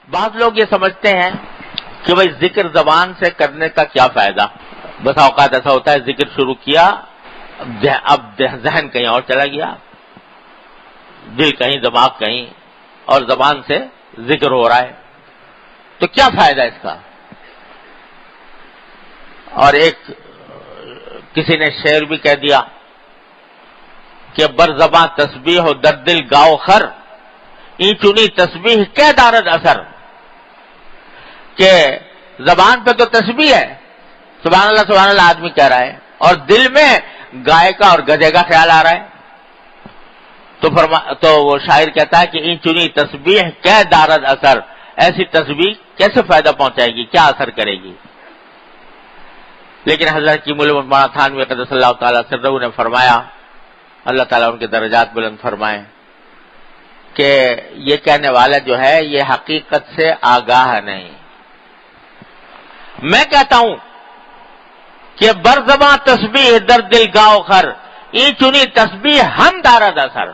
بعض لوگ یہ سمجھتے ہیں کہ بھئی ذکر زبان سے کرنے کا کیا فائدہ. بس اوقات ایسا ہوتا ہے ذکر شروع کیا، اب ذہن کہیں اور چلا گیا، دل کہیں، دماغ کہیں، اور زبان سے ذکر ہو رہا ہے، تو کیا فائدہ اس کا؟ اور ایک کسی نے شعر بھی کہہ دیا کہ بر زباں تسبیح و در دل گاؤ خر، این چنی تسبیح کیا دارد اثر. کہ زبان پہ تو تسبیح ہے، سبحان اللہ آدمی کہہ رہا ہے، اور دل میں گائے کا اور گدھے کا خیال آ رہا ہے. تو وہ شاعر کہتا ہے کہ این چنی تسبیح کیا دارد اثر، ایسی تسبیح کیسے فائدہ پہنچائے گی، کیا اثر کرے گی. لیکن حضرت کی مولانا مولانا تھانوی قدس اللہ تعالیٰ سرہ نے فرمایا، اللہ تعالیٰ ان کے درجات بلند فرمائیں، کہ یہ کہنے والا جو ہے یہ حقیقت سے آگاہ نہیں. میں کہتا ہوں کہ برزباں تسبیح در دل گاؤ خر، این چنی تسبیح ہم دارد اثر.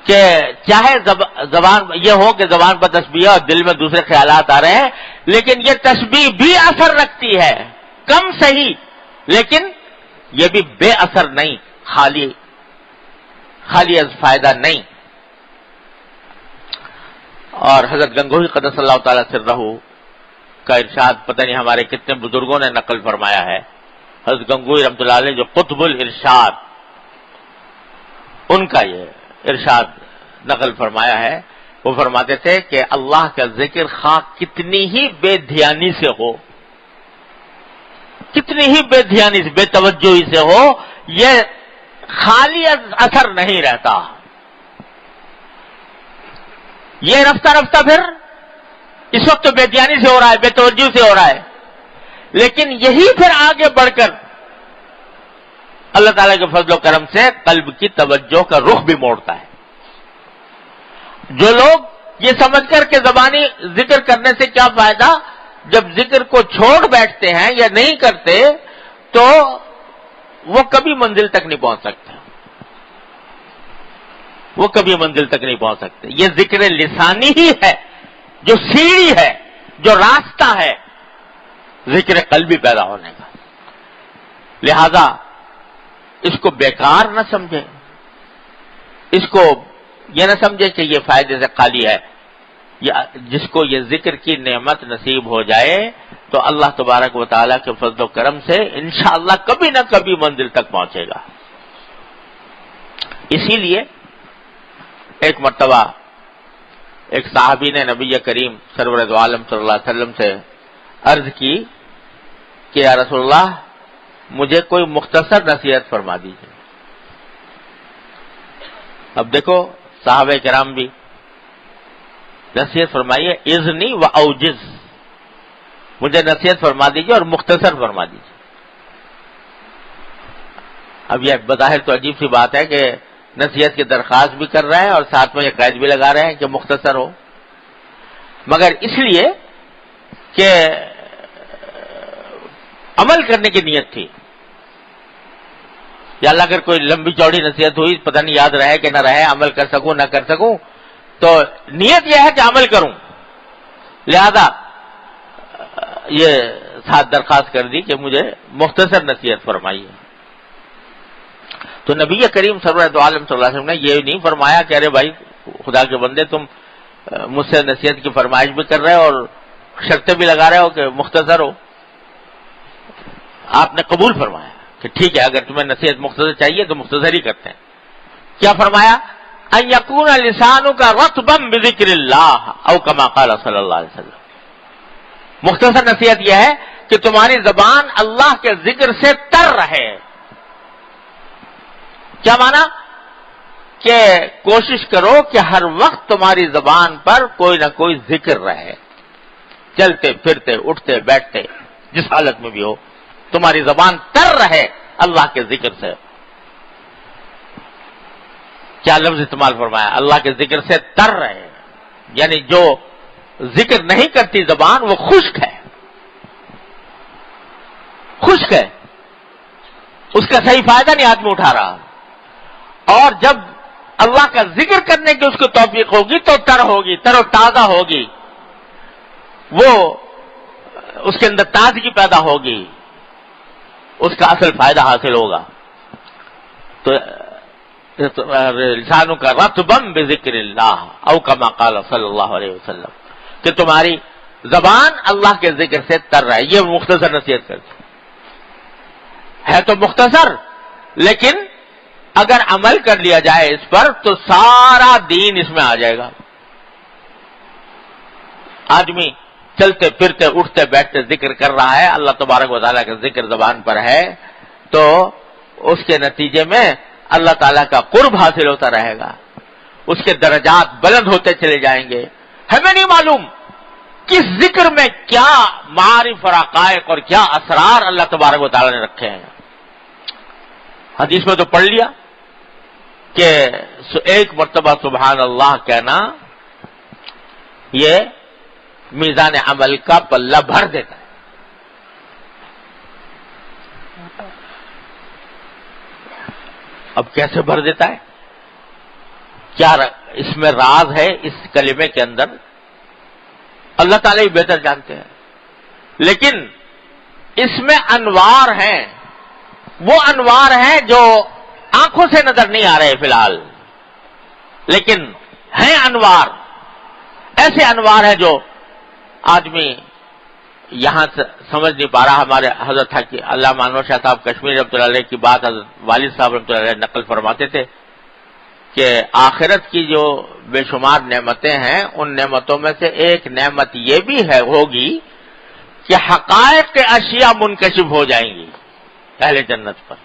کہ چاہے زبان یہ ہو کہ زبان پر تسبیح اور دل میں دوسرے خیالات آ رہے ہیں، لیکن یہ تسبیح بھی اثر رکھتی ہے، کم صحیح، لیکن یہ بھی بے اثر نہیں، خالی از فائدہ نہیں. اور حضرت گنگوہی قدس اللہ تعالیٰ سرہ کا ارشاد پتہ نہیں ہمارے کتنے بزرگوں نے نقل فرمایا ہے. حضرت گنگوہی رحمۃ اللہ علیہ جو قطب الارشاد، ان کا یہ ارشاد نقل فرمایا ہے. وہ فرماتے تھے کہ اللہ کا ذکر خواہ کتنی ہی بے دھیانی سے ہو، کتنی ہی بے دھیانی سے، بے توجہی سے ہو، یہ خالی اثر نہیں رہتا. یہ رفتہ رفتہ پھر اس وقت تو بے دھیانی سے ہو رہا ہے، بے توجہی سے ہو رہا ہے، لیکن یہی پھر آگے بڑھ کر اللہ تعالیٰ کے فضل و کرم سے قلب کی توجہ کا رخ بھی موڑتا ہے. جو لوگ یہ سمجھ کر کہ زبانی ذکر کرنے سے کیا فائدہ، جب ذکر کو چھوڑ بیٹھتے ہیں یا نہیں کرتے تو وہ کبھی منزل تک نہیں پہنچ سکتے، وہ کبھی منزل تک نہیں پہنچ سکتے. یہ ذکر لسانی ہی ہے جو سیڑھی ہے، جو راستہ ہے ذکر قلبی پیدا ہونے کا. لہذا اس کو بیکار نہ سمجھے، اس کو یہ نہ سمجھے کہ یہ فائدے سے خالی ہے. جس کو یہ ذکر کی نعمت نصیب ہو جائے تو اللہ تبارک و تعالیٰ کے فضل و کرم سے انشاءاللہ کبھی نہ کبھی منزل تک پہنچے گا. اسی لیے ایک مرتبہ ایک صحابی نے نبی کریم سرور دو عالم صلی اللہ علیہ وسلم سے عرض کی کہ یا رسول اللہ مجھے کوئی مختصر نصیحت فرما دیجیے. اب دیکھو صحابہ کرام بھی نصیحت فرمائیے، اذنی و اوجز، مجھے نصیحت فرما دیجیے اور مختصر فرما دیجیے. اب یہ بظاہر تو عجیب سی بات ہے کہ نصیحت کی درخواست بھی کر رہے ہیں اور ساتھ میں یہ قید بھی لگا رہے ہیں کہ مختصر ہو، مگر اس لیے کہ عمل کرنے کی نیت تھی. یا اللہ اگر کوئی لمبی چوڑی نصیحت ہوئی پتہ نہیں یاد رہے کہ نہ رہے، عمل کر سکوں نہ کر سکوں، تو نیت یہ ہے کہ عمل کروں. لہذا یہ ساتھ درخواست کر دی کہ مجھے مختصر نصیحت فرمائیے. تو نبی کریم سرور دو عالم صلی اللہ علیہ وسلم نے یہ نہیں فرمایا کہ ارے بھائی خدا کے بندے تم مجھ سے نصیحت کی فرمائش بھی کر رہے ہو اور شرطیں بھی لگا رہے ہو کہ مختصر ہو. آپ نے قبول فرمایا کہ ٹھیک ہے، اگر تمہیں نصیحت مختصر چاہیے تو مختصر ہی کرتے ہیں. کیا فرمایا؟ ان یکون لسانک رطبا بذکر اللہ او کما قال صلی اللہ علیہ وسلم. مختصر نصیحت یہ ہے کہ تمہاری زبان اللہ کے ذکر سے تر رہے. کیا مانا؟ کہ کوشش کرو کہ ہر وقت تمہاری زبان پر کوئی نہ کوئی ذکر رہے، چلتے پھرتے اٹھتے بیٹھتے جس حالت میں بھی ہو تمہاری زبان تر رہے اللہ کے ذکر سے. کیا لفظ استعمال فرمایا؟ اللہ کے ذکر سے تر رہے، یعنی جو ذکر نہیں کرتی زبان وہ خشک ہے، خشک ہے، اس کا صحیح فائدہ نہیں آدمی اٹھا رہا. اور جب اللہ کا ذکر کرنے کی اس کو توفیق ہوگی تو تر و تازہ ہوگی، وہ اس کے اندر تازگی پیدا ہوگی، اس کا اصل فائدہ حاصل ہوگا۔ تو لسانوں کا رطبم بذکر اللہ او کما قال صلی اللہ علیہ وسلم، کہ تمہاری زبان اللہ کے ذکر سے تر رہے۔ یہ مختصر نصیحت کرتی ہے تو مختصر، لیکن اگر عمل کر لیا جائے اس پر تو سارا دین اس میں آ جائے گا۔ آدمی چلتے پھرتے اٹھتے بیٹھتے ذکر کر رہا ہے، اللہ تبارک و تعالیٰ کا ذکر زبان پر ہے، تو اس کے نتیجے میں اللہ تعالیٰ کا قرب حاصل ہوتا رہے گا، اس کے درجات بلند ہوتے چلے جائیں گے۔ ہمیں نہیں معلوم کس ذکر میں کیا معارف اور حقائق اور کیا اسرار اللہ تبارک و تعالیٰ نے رکھے ہیں۔ حدیث میں تو پڑھ لیا کہ ایک مرتبہ سبحان اللہ کہنا یہ میزان عمل کا پلہ بھر دیتا ہے۔ اب کیسے بھر دیتا ہے؟ کیا اس میں راز ہے اس کلمے کے اندر؟ اللہ تعالیٰ ہی بہتر جانتے ہیں، لیکن اس میں انوار ہیں، وہ انوار ہیں جو آنکھوں سے نظر نہیں آ رہے فی الحال، لیکن ہیں انوار، ایسے انوار ہیں جو آدمی یہاں سے سمجھ نہیں پا رہا۔ ہمارے حضرت علامہ انور شاہ صاحب کشمیری رحمۃ اللہ علیہ کی بات حضرت والد صاحب رحمۃ اللہ علیہ نقل فرماتے تھے کہ آخرت کی جو بے شمار نعمتیں ہیں، ان نعمتوں میں سے ایک نعمت یہ بھی ہوگی کہ حقائق کے اشیاء منکشف ہو جائیں گی اہل جنت پر،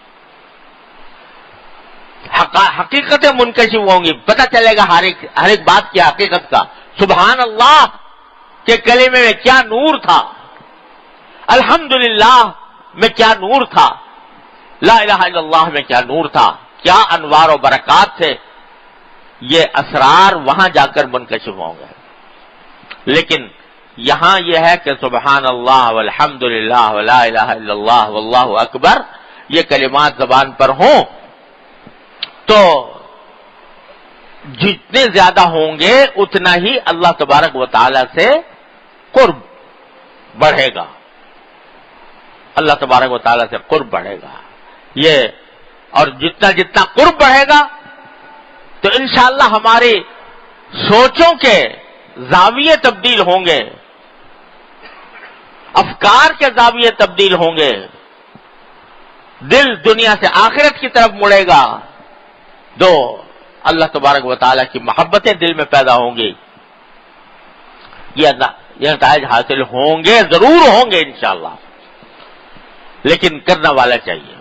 حقیقتیں منکشف ہوں گی، پتہ چلے گا ہر ایک بات کی حقیقت کا۔ سبحان اللہ کے کلمے میں کیا نور تھا، الحمدللہ میں کیا نور تھا، لا الہ الا اللہ میں کیا نور تھا، کیا انوار و برکات تھے، یہ اسرار وہاں جا کر منکشف ہوں گے۔ لیکن یہاں یہ ہے کہ سبحان اللہ والحمدللہ ولا الہ الا اللہ واللہ اکبر یہ کلمات زبان پر ہوں تو جتنے زیادہ ہوں گے اتنا ہی اللہ تبارک و تعالی سے قرب بڑھے گا، اللہ تبارک و تعالی سے قرب بڑھے گا یہ، اور جتنا جتنا قرب بڑھے گا تو انشاءاللہ ہماری سوچوں کے زاویے تبدیل ہوں گے، افکار کے زاویے تبدیل ہوں گے، دل دنیا سے آخرت کی طرف مڑے گا، تو اللہ تبارک و تعالیٰ کی محبتیں دل میں پیدا ہوں گی۔ یہ نتائج حاصل ہوں گے، ضرور ہوں گے انشاءاللہ، لیکن کرنا والا چاہیے۔